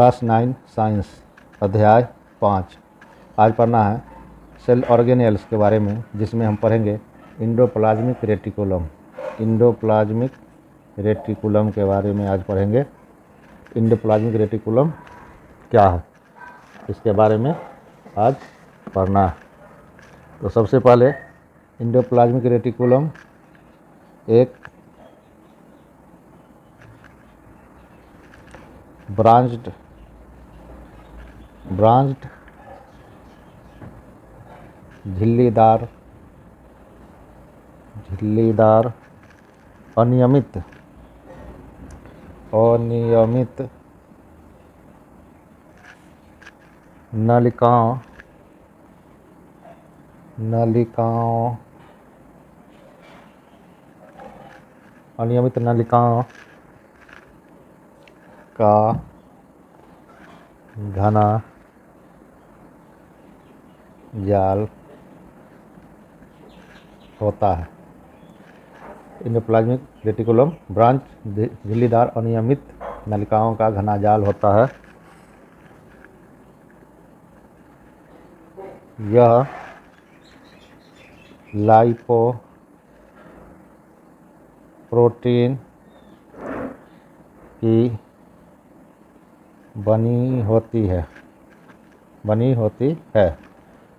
Class 9 science अध्याय 5। आज पढ़ना है सेल ऑर्गेनेल्स के बारे में, जिसमें हम पढ़ेंगे इंडोप्लाज्मिक रेटिकुलम। इंडोप्लाज्मिक रेटिकुलम के बारे में आज पढ़ेंगे। इंडोप्लाज्मिक रेटिकुलम क्या है, इसके बारे में आज पढ़ना है। तो सबसे पहले इंडोप्लाज्मिक रेटिकुलम एक ब्रांच्ड झिल्लीदार अनियमित नलिकाओं का घना जाल होता है। इंडोप्लाज्मिक रेटिकुलम ब्रांच झिल्लीदार अनियमित नलिकाओं का घना जाल होता है। यह लाइपोप्रोटीन की बनी होती है।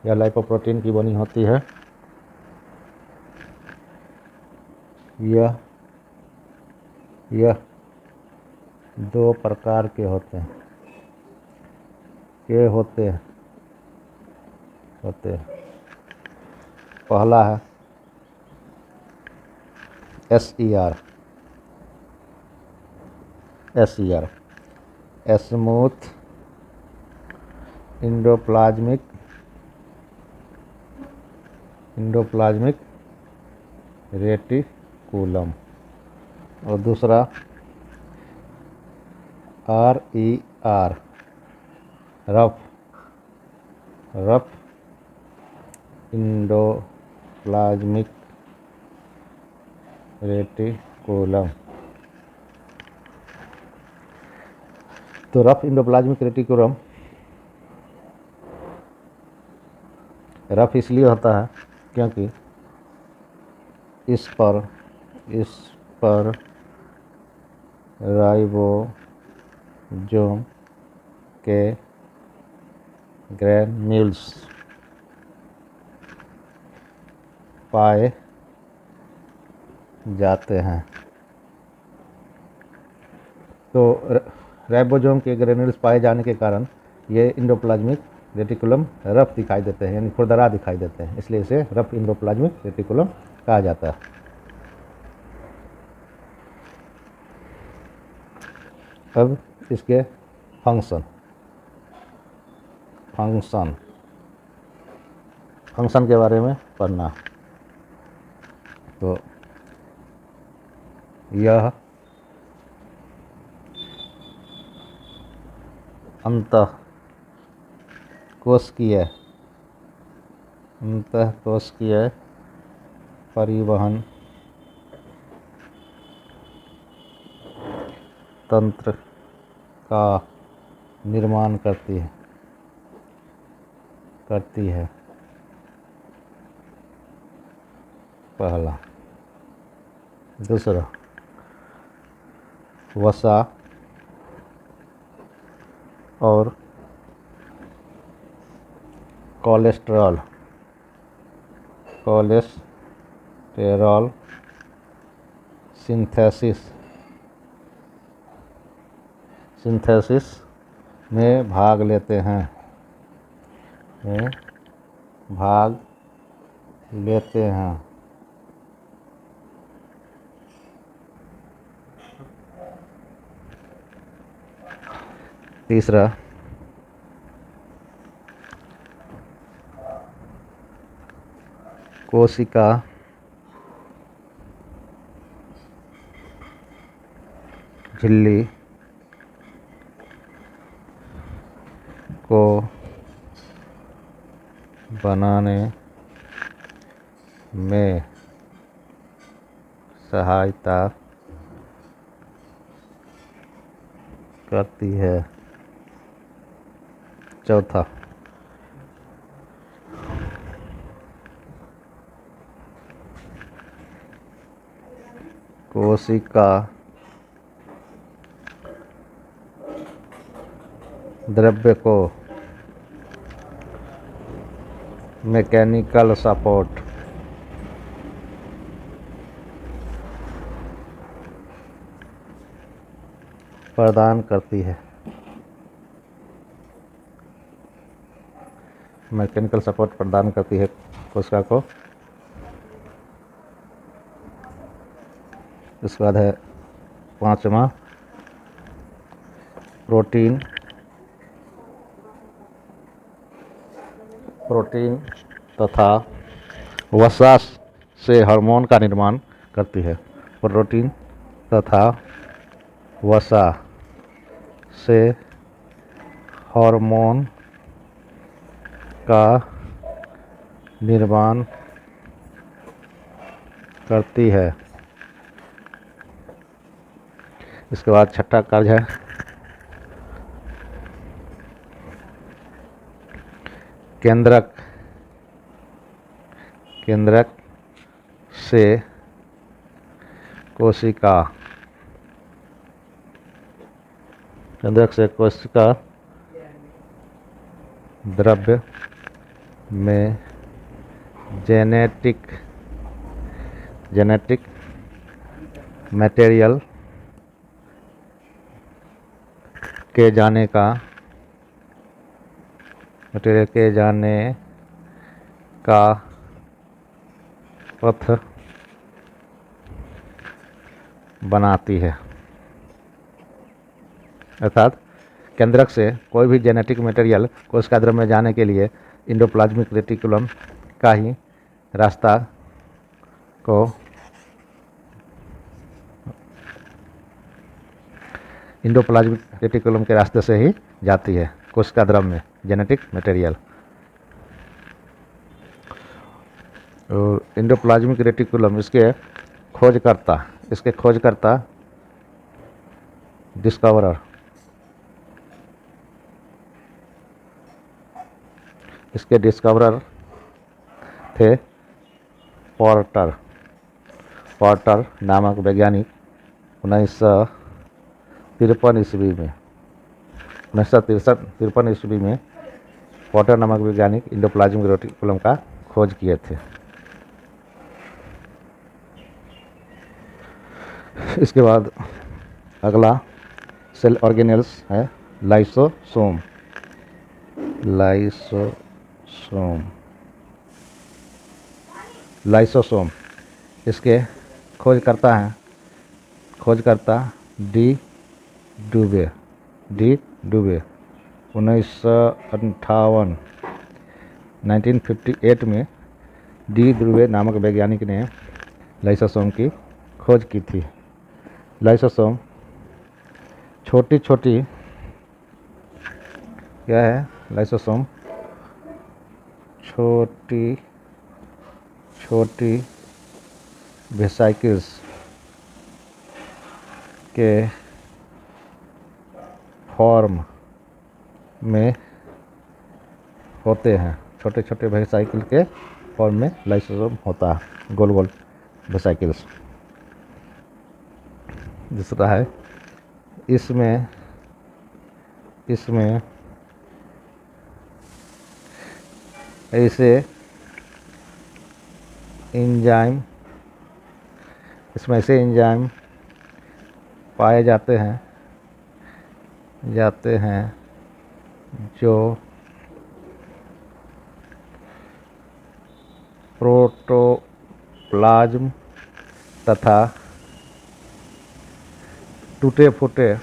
यह लाइपोप्रोटीन की बनी होती है। यह दो प्रकार के होते हैं। पहला है SER स्मूथ इंडोप्लाज्मिक रेटिकुलम, और दूसरा RER रफ इंडोप्लाज्मिक रेटिकुलम। तो रफ इंडोप्लाज्मिक रेटिकुलम रफ इसलिए होता है क्योंकि इस पर राइबोसोम के ग्रैन्यूल्स पाए जाते हैं। तो राइबोसोम के ग्रैन्यूल्स पाए जाने के कारण ये इंडोप्लाज्मिक रेटिकुलम रफ दिखाई देते हैं, यानी खुरदरा दिखाई देते हैं, इसलिए इसे रफ इंडोप्लाज्मिक रेटिकुलम कहा जाता है। अब इसके फंक्शन के बारे में पढ़ना। तो यह अंतःकोशिकीय परिवहन तंत्र का निर्माण करती है। पहला। दूसरा, वसा और कोलेस्टेरॉल सिंथेसिस में भाग लेते हैं। तीसरा, कोशिका झिल्ली को बनाने में सहायता करती है। चौथा, कोशिका द्रव्य को मैकेनिकल सपोर्ट प्रदान करती है। मैकेनिकल सपोर्ट प्रदान करती है कोशिका को। इसके बाद है पांचवा, प्रोटीन तथा वसा से हार्मोन का निर्माण करती है। प्रोटीन तथा वसा से हार्मोन का निर्माण करती है। इसके बाद छठा कार्य है केंद्रक से कोशिका द्रव्य में जेनेटिक मटेरियल के जाने का पथ बनाती है। अर्थात केंद्रक से कोई भी जेनेटिक मटेरियल कोशिका द्रव्य में जाने के लिए एंडोप्लाज्मिक रेटिकुलम का ही रास्ता को एंडोप्लाज्मिक रेटिकुलम के रास्ते से ही जाती है कोशिका द्रव्य में जेनेटिक मटेरियल। और एंडोप्लाज्मिक रेटिकुलम इसके खोजकर्ता डिस्कवरर थे पॉर्टर नामक वैज्ञानिक 1953 ईस्वी में पॉर्टर नामक वैज्ञानिक एंडोप्लाज्मिक रेटिकुलम का खोज किए थे। इसके बाद अगला सेल ऑर्गेनेल्स है लाइसोसोम। इसके खोजकर्ता डी डुबे 1958 में डी डुबे नामक वैज्ञानिक ने लाइसोसोम की खोज की थी। लाइसोसोम छोटी क्या है? लाइसोसोम छोटी वेसाइकल्स के फॉर्म में होते हैं। छोटे वेसाइकल के फॉर्म में लाइसोसोम होता है, गोल वेसाइकल्स। दूसरा है इसमें ऐसे एंजाइम पाए जाते हैं जो प्रोटोप्लाज्म तथा टूटे फूटे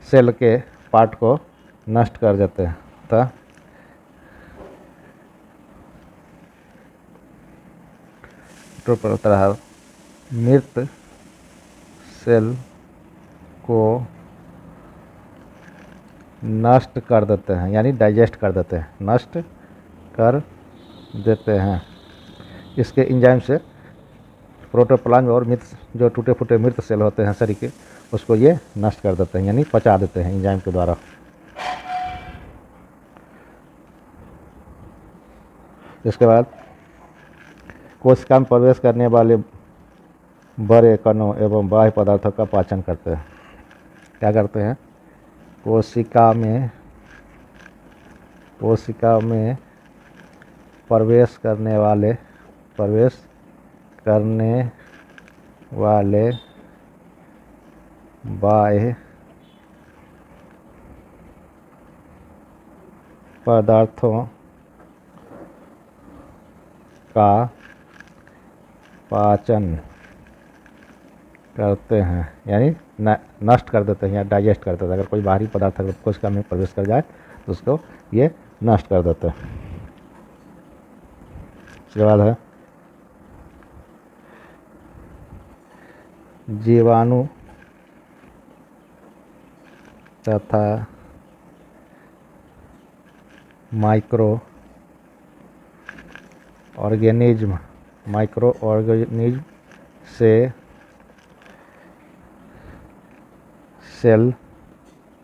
सेल के पार्ट को नष्ट कर देते हैं तथा मृत सेल को नष्ट कर देते हैं, यानी डाइजेस्ट कर देते हैं, नष्ट कर देते हैं। इसके एंजाइम से प्रोटोप्लाज्म और मृत जो टूटे फूटे मृत सेल होते हैं शरीर के, उसको ये नष्ट कर देते हैं, यानी पचा देते हैं एंजाइम के द्वारा। इसके बाद कोशिका में प्रवेश करने वाले बड़े कणों एवं बाह्य पदार्थों का पाचन करते हैं। क्या करते हैं? कोशिका में प्रवेश करने वाले बाह्य पदार्थों का पाचन करते हैं, यानी नष्ट कर देते हैं या डाइजेस्ट कर देते हैं। अगर कोई बाहरी पदार्थ अगर कोशिका में प्रवेश कर जाए तो उसको ये नष्ट कर देते हैं। उसके बाद है जीवाणु तथा माइक्रो ऑर्गेनिज्म से सेल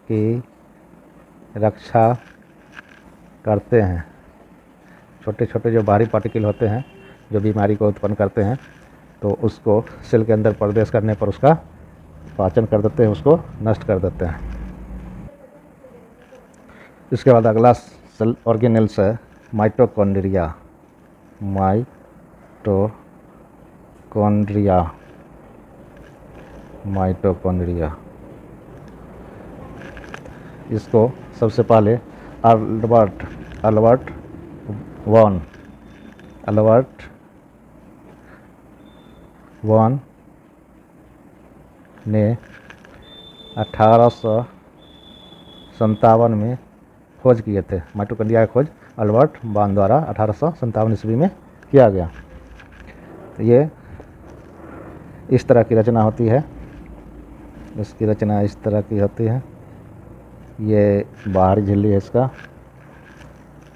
की रक्षा करते हैं। छोटे छोटे जो बाहरी पार्टिकल होते हैं जो बीमारी को उत्पन्न करते हैं, तो उसको सेल के अंदर प्रवेश करने पर उसका पाचन कर देते हैं, उसको नष्ट कर देते हैं। इसके बाद अगला सेल ऑर्गेनेल्स है माइटोकॉन्ड्रिया। इसको सबसे पहले अल्बर्ट वॉन ने 1857 में खोज किए थे। माइटोकॉन्ड्रिया की खोज अल्बर्ट वॉन द्वारा 1857 ईस्वी में किया गया। तो ये इस तरह की रचना होती है। इसकी रचना इस तरह की होती है। ये बाहरी झिल्ली है इसका,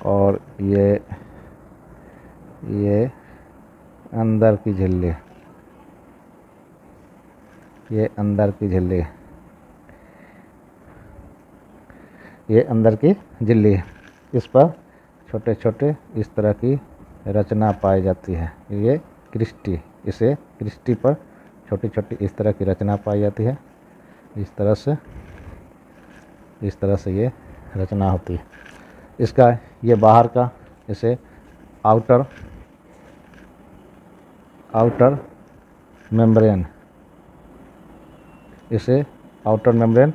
और ये अंदर की झिल्ली, ये अंदर की झिल्ली है। इस पर छोटे छोटे इस तरह की रचना पाई जाती है। ये क्रिस्टी, इसे क्रिस्टी पर छोटी छोटी इस तरह की रचना पाई जाती है। इस तरह से ये रचना होती है। इसका ये बाहर का इसे आउटर मेम्ब्रेन, इसे आउटर मेम्ब्रेन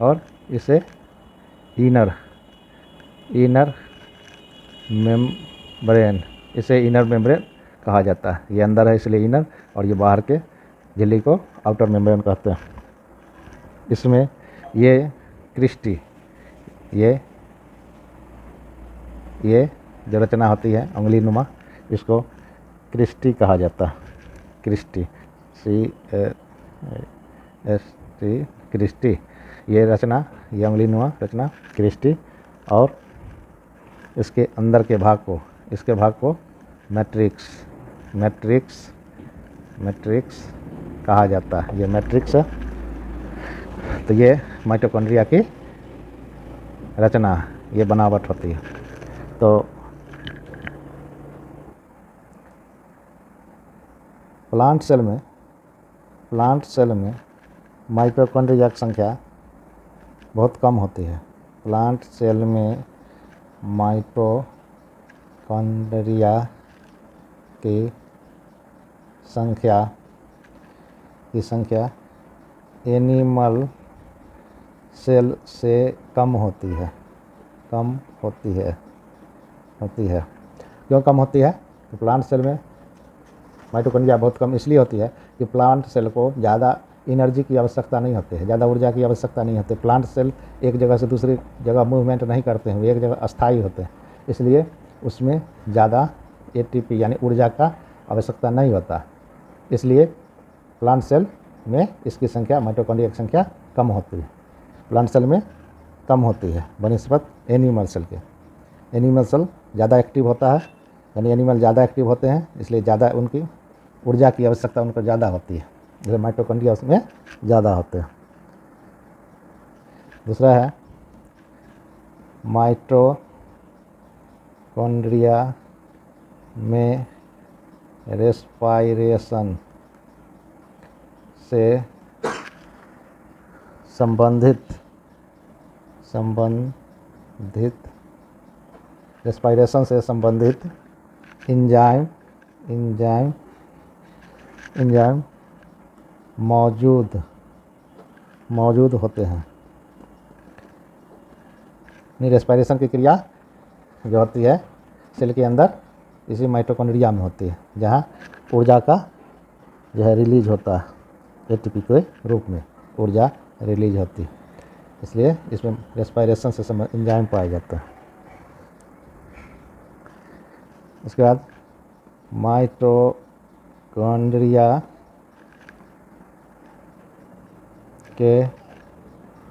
और इसे इनर मेम्ब्रेन, इसे इनर मेम्ब्रेन कहा जाता है। ये अंदर है इसलिए इनर, और ये बाहर के झिल्ली को आउटर मेम्ब्रेन कहते हैं। इसमें ये क्रिस्टी, ये जो रचना होती है उंगली नुमा, इसको क्रिस्टी कहा जाता है। क्रिस्टी, क्रिस्टी, ये रचना, ये उंगली नुमा रचना क्रिस्टी। और इसके अंदर के भाग को मैट्रिक्स कहा जाता है। ये मैट्रिक्स है। तो ये माइटोकॉन्ड्रिया की रचना, ये बनावट होती है। तो प्लांट सेल में माइटोकॉन्ड्रिया की संख्या बहुत कम होती है। प्लांट सेल में माइटोकॉन्ड्रिया की संख्या एनिमल सेल से कम होती है। क्यों कम होती है? तो प्लांट सेल में माइटोकॉन्ड्रिया बहुत कम इसलिए होती है कि प्लांट सेल को ज़्यादा एनर्जी की आवश्यकता नहीं होती है, ज़्यादा ऊर्जा की आवश्यकता नहीं होती। प्लांट सेल एक जगह से दूसरी जगह मूवमेंट नहीं करते हैं, वे एक जगह अस्थायी होते हैं, इसलिए उसमें ज़्यादा एटीपी यानी ऊर्जा का आवश्यकता नहीं होता। इसलिए प्लांट सेल में इसकी संख्या, माइटोकॉन्ड्रिया की संख्या कम होती है। प्लांट सेल में कम होती है बनिस्बत एनिमल सेल के। एनिमल सेल ज़्यादा एक्टिव होता है, यानी एनिमल ज़्यादा एक्टिव होते हैं, इसलिए ज़्यादा उनकी ऊर्जा की आवश्यकता उनको ज़्यादा होती है, जैसे माइटोकॉन्ड्रिया उसमें ज़्यादा होते हैं। दूसरा है माइटोकॉन्ड्रिया में रेस्पायरेशन से संबंधित रेस्पायरेशन से संबंधित एंजाइम मौजूद होते हैं। रेस्पायरेशन की क्रिया जो होती है सेल के अंदर इसी माइटोकॉन्ड्रिया में होती है, जहाँ ऊर्जा का जो है रिलीज होता है, एटीपी के रूप में ऊर्जा रिलीज होती है, इसलिए इसमें रेस्पायरेशन से संबंधित एंजाइम पाया जाता है। उसके बाद माइटोकॉन्ड्रिया के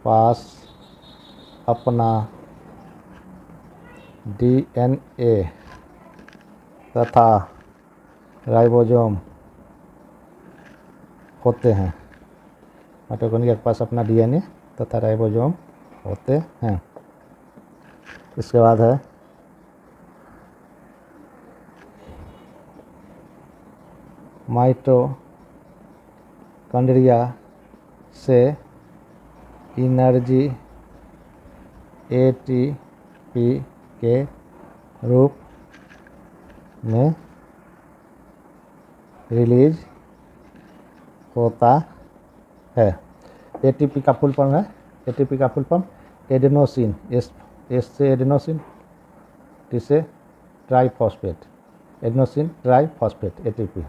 पास अपना डीएनए तथा राइबोसोम होते हैं। माइटोकॉन्ड्रिया के पास अपना डीएनए तथा राइबोसोम होते हैं। इसके बाद है माइटोकॉन्ड्रिया से एनर्जी एटीपी के रूप में रिलीज होता है। एटीपी का फुल फॉर्म है, एटीपी का फुल फॉर्म एडेनोसिन, एस से एडेनोसिन, टी से ट्राईफॉस्फेट, एडेनोसिन ट्राईफॉस्फेट एटीपी।